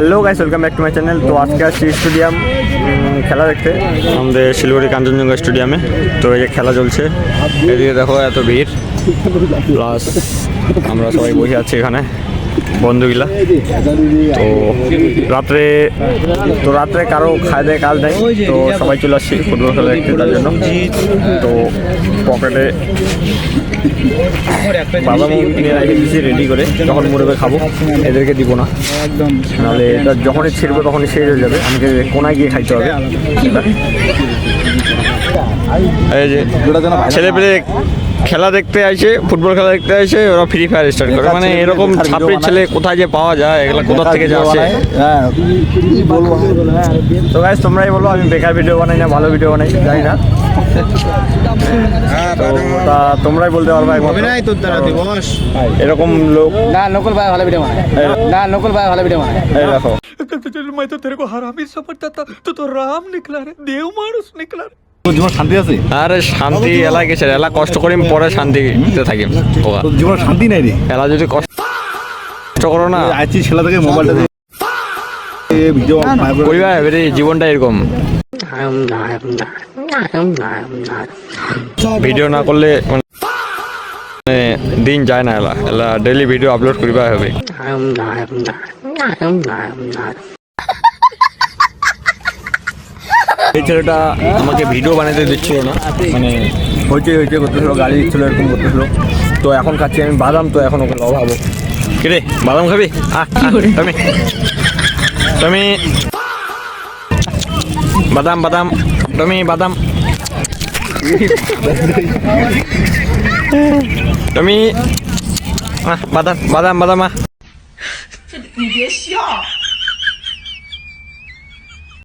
Hello guys, welcome back to my channel. তো আজকে আসছি স্টেডিয়াম খেলা দেখতে, আমাদের শিলিগুড়ি কাঞ্চনজঙ্ঘা স্টেডিয়ামে। তো এই যে খেলা চলছে, এদিকে দেখো এত ভিড়, প্লাস আমরা সবাই বসে আছি এখানে বন্ধুগুলা। তো রাত্রে কারো খায় দেয় কাজ নেই, তো সবাই চলে আসছি ফুটবল খেলা দেখতে তার জন্য। তো পকেটে বাদাম কিনে রেখে দিয়েছি রেডি করে, যখন মুড়বে খাবো এদেরকে দিব না, নাহলে এটা যখনই ছিঁড়বো তখনই শেষ হয়ে যাবে, আমাকে কোনায় গিয়ে খাইতে হবে। এই যে ছেলে পেলে খেলা দেখতে আসে, ফুটবল খেলা দেখতে আসে, ওরা ফ্রি ফায়ার স্টার্ট করে। মানে এরকম ছাত্রী ছেলে কোথায় যে পাওয়া যায়, এগুলো কোথা থেকে যে আসে। তো গাইস তোমরাই বলো, আমি বেকার ভিডিও বানাই না ভালো ভিডিও বানাই জানি না, তা তোমরাই বলতে পারবা। এরকম লোক না নকল ভাই ভালো ভিডিও বানায়, না নকল ভাই ভালো ভিডিও বানায়। এই দেখো मैं तो तेरे को हरामी समझता था, तो राम निकला रे, देव मानुष निकला रे। জীবন শান্তি আছে? আরে শান্তি এলা গেছে, এলা কষ্ট করি পরে শান্তিতে থাকি। তোর জীবন শান্তি নাই রে। এলা যদি কষ্ট করো না, আছি ছেলে থেকে মোবাইলটা ভিডিও করিবা এবারে জীবনটা এরকম। ভিডিও না করলে মানে দিন যায় না, এলা ডেইলি ভিডিও আপলোড করিবা হবে। এই ছেলেটা আমাকে ভিডিও বানাতে দিচ্ছিল না, মানে হইচই করতেছিল, গাড়ি দিচ্ছিল, এরকম করতেছিল। তো এখন খাচ্ছি আমি বাদাম, তো এখন ওকে লভাবো। কিরে বাদাম খাবি? তুমি বাদাম তুমি বাদাম তুমি বাদাম।你别笑。